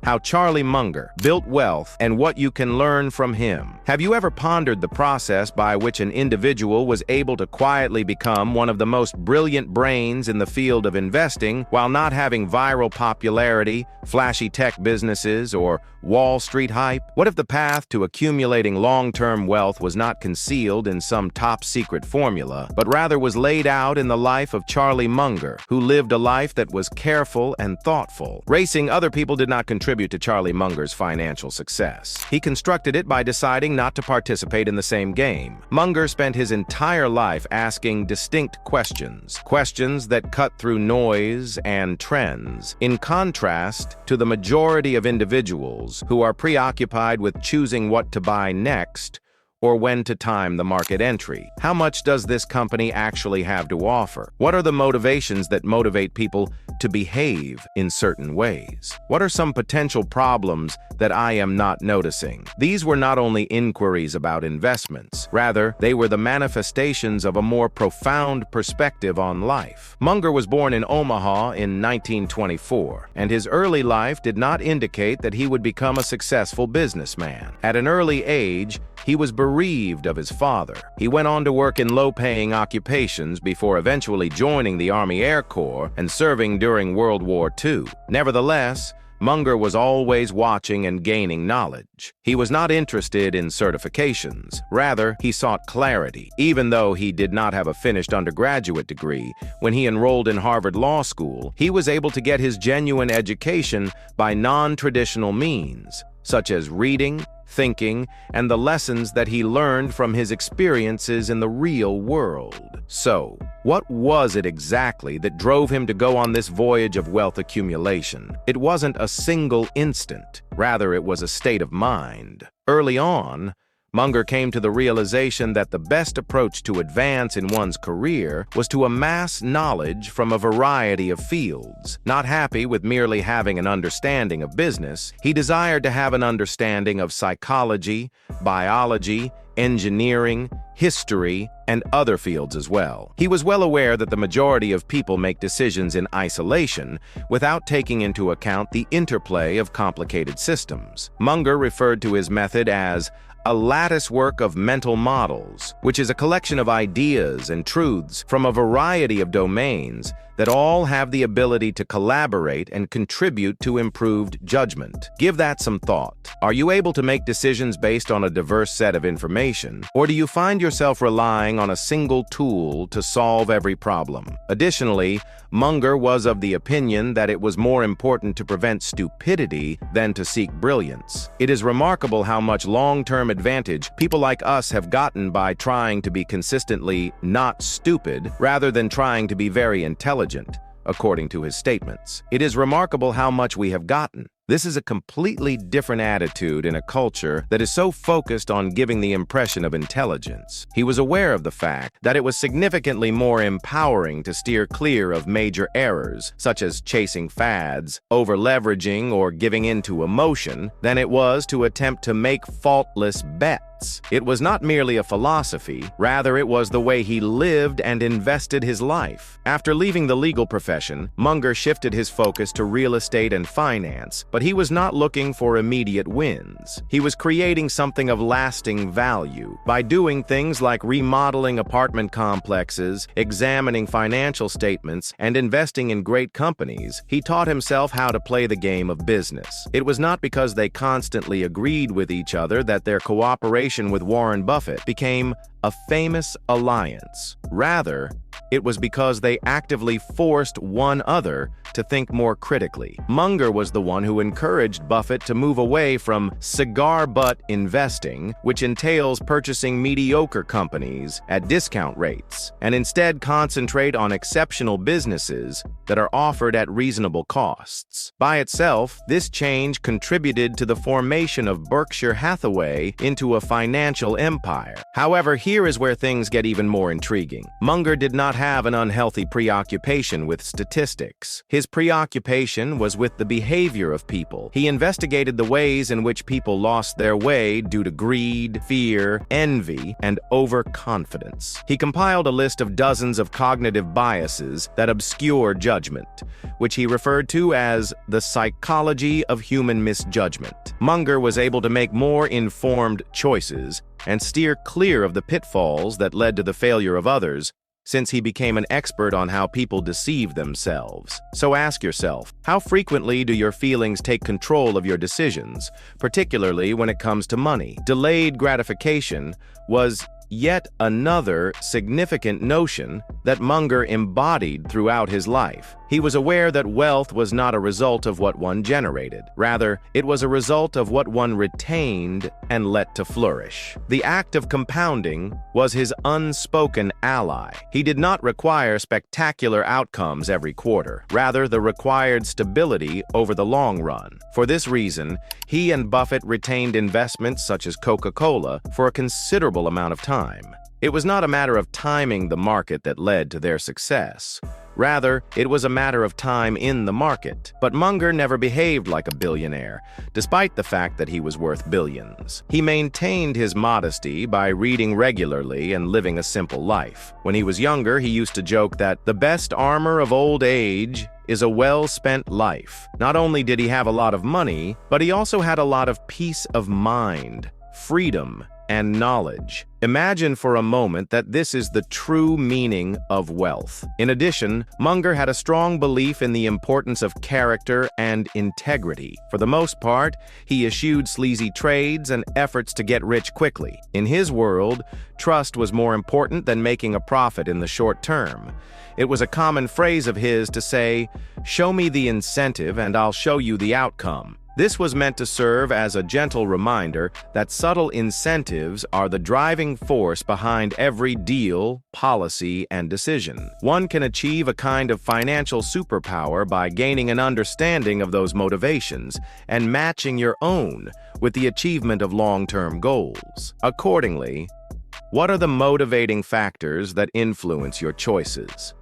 How Charlie Munger built wealth and what you can learn from him. Have you ever pondered the process by which an individual was able to quietly become one of the most brilliant brains in the field of investing while not having viral popularity, flashy tech businesses, or Wall Street hype? What if the path to accumulating long-term wealth was not concealed in some top-secret formula, but rather was laid out in the life of Charlie Munger, who lived a life that was careful and thoughtful? Racing other people did not contribute to Charlie Munger's financial success. He constructed it by deciding not to participate in the same game. Munger spent his entire life asking distinct questions, questions that cut through noise and trends, in contrast to the majority of individuals who are preoccupied with choosing what to buy next or when to time the market entry. How much does this company actually have to offer? What are the motivations that motivate people to behave in certain ways? What are some potential problems that I am not noticing? These were not only inquiries about investments. Rather, they were the manifestations of a more profound perspective on life. Munger was born in Omaha in 1924, and his early life did not indicate that he would become a successful businessman. At an early age, he was bereaved of his father. He went on to work in low-paying occupations before eventually joining the Army Air Corps and serving during World War II. Nevertheless, Munger was always watching and gaining knowledge. He was not interested in certifications. Rather, he sought clarity. Even though he did not have a finished undergraduate degree, when he enrolled in Harvard Law School, he was able to get his genuine education by non-traditional means, such as reading, thinking, and the lessons that he learned from his experiences in the real world. So, what was it exactly that drove him to go on this voyage of wealth accumulation? It wasn't a single instant. Rather, it was a state of mind. Early on, Munger came to the realization that the best approach to advance in one's career was to amass knowledge from a variety of fields. Not happy with merely having an understanding of business, he desired to have an understanding of psychology, biology, engineering, history, and other fields as well. He was well aware that the majority of people make decisions in isolation without taking into account the interplay of complicated systems. Munger referred to his method as a lattice work of mental models, which is a collection of ideas and truths from a variety of domains that all have the ability to collaborate and contribute to improved judgment. Give that some thought. Are you able to make decisions based on a diverse set of information, or do you find yourself relying on a single tool to solve every problem? Additionally, Munger was of the opinion that it was more important to prevent stupidity than to seek brilliance. It is remarkable how much long-term advantage people like us have gotten by trying to be consistently not stupid rather than trying to be very intelligent, according to his statements. It is remarkable how much we have gotten. This is a completely different attitude in a culture that is so focused on giving the impression of intelligence. He was aware of the fact that it was significantly more empowering to steer clear of major errors, such as chasing fads, over-leveraging, or giving in to emotion, than it was to attempt to make faultless bets. It was not merely a philosophy, rather it was the way he lived and invested his life. After leaving the legal profession, Munger shifted his focus to real estate and finance, but he was not looking for immediate wins. He was creating something of lasting value. By doing things like remodeling apartment complexes, examining financial statements, and investing in great companies, he taught himself how to play the game of business. It was not because they constantly agreed with each other that their cooperation with Warren Buffett became a famous alliance. Rather, it was because they actively forced one other to think more critically. Munger was the one who encouraged Buffett to move away from cigar-butt investing, which entails purchasing mediocre companies at discount rates, and instead concentrate on exceptional businesses that are offered at reasonable costs. By itself, this change contributed to the formation of Berkshire Hathaway into a financial empire. However, here is where things get even more intriguing. Munger did not not have an unhealthy preoccupation with statistics. His preoccupation was with the behavior of people. He investigated the ways in which people lost their way due to greed, fear, envy, and overconfidence. He compiled a list of dozens of cognitive biases that obscure judgment, which he referred to as the psychology of human misjudgment. Munger was able to make more informed choices and steer clear of the pitfalls that led to the failure of others, since he became an expert on how people deceive themselves. So ask yourself, how frequently do your feelings take control of your decisions, particularly when it comes to money? Delayed gratification was yet another significant notion that Munger embodied throughout his life. He was aware that wealth was not a result of what one generated. Rather, it was a result of what one retained and let to flourish. The act of compounding was his unspoken ally. He did not require spectacular outcomes every quarter, rather the required stability over the long run. For this reason, he and Buffett retained investments such as Coca-Cola for a considerable amount of time. It was not a matter of timing the market that led to their success. Rather, it was a matter of time in the market. But Munger never behaved like a billionaire, despite the fact that he was worth billions. He maintained his modesty by reading regularly and living a simple life. When he was younger, he used to joke that the best armor of old age is a well-spent life. Not only did he have a lot of money, but he also had a lot of peace of mind, freedom, and knowledge. Imagine for a moment that this is the true meaning of wealth. In addition, Munger had a strong belief in the importance of character and integrity. For the most part, he eschewed sleazy trades and efforts to get rich quickly. In his world, trust was more important than making a profit in the short term. It was a common phrase of his to say, "Show me the incentive and I'll show you the outcome." This was meant to serve as a gentle reminder that subtle incentives are the driving force behind every deal, policy, and decision. One can achieve a kind of financial superpower by gaining an understanding of those motivations and matching your own with the achievement of long-term goals. Accordingly, what are the motivating factors that influence your choices?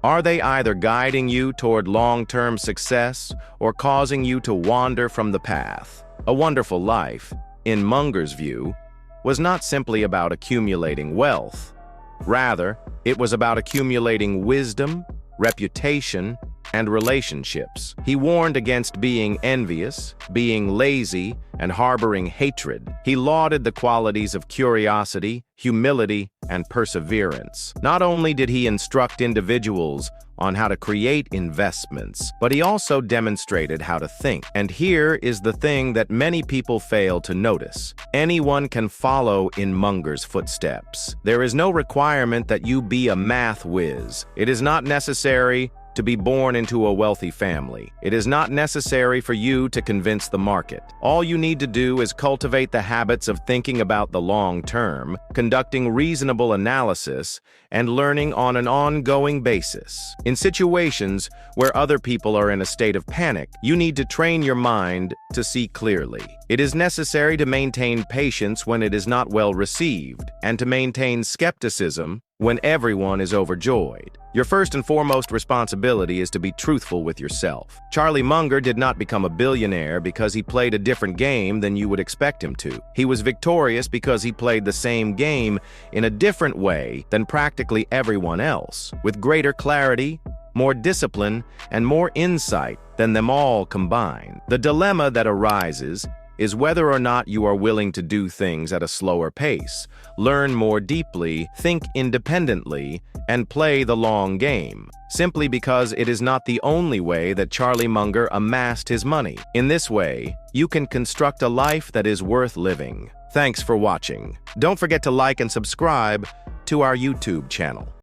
Are they either guiding you toward long-term success or causing you to wander from the path? A wonderful life, in Munger's view, was not simply about accumulating wealth. Rather, it was about accumulating wisdom, reputation, and relationships. He warned against being envious, being lazy, and harboring hatred. He lauded the qualities of curiosity, humility, and perseverance. Not only did he instruct individuals on how to create investments, but he also demonstrated how to think. And here is the thing that many people fail to notice. Anyone can follow in Munger's footsteps. There is no requirement that you be a math whiz. It is not necessary to be born into a wealthy family. It is not necessary for you to convince the market. All you need to do is cultivate the habits of thinking about the long term, conducting reasonable analysis, and learning on an ongoing basis. In situations where other people are in a state of panic, you need to train your mind to see clearly. It is necessary to maintain patience when it is not well received, and to maintain skepticism when everyone is overjoyed. Your first and foremost responsibility is to be truthful with yourself. Charlie Munger did not become a billionaire because he played a different game than you would expect him to. He was victorious because he played the same game in a different way than practically everyone else, with greater clarity, more discipline, and more insight than them all combined. The dilemma that arises is whether or not you are willing to do things at a slower pace, learn more deeply, think independently, and play the long game, simply because it is not the only way that Charlie Munger amassed his money. In this way, you can construct a life that is worth living. Thanks for watching. Don't forget to like and subscribe to our YouTube channel.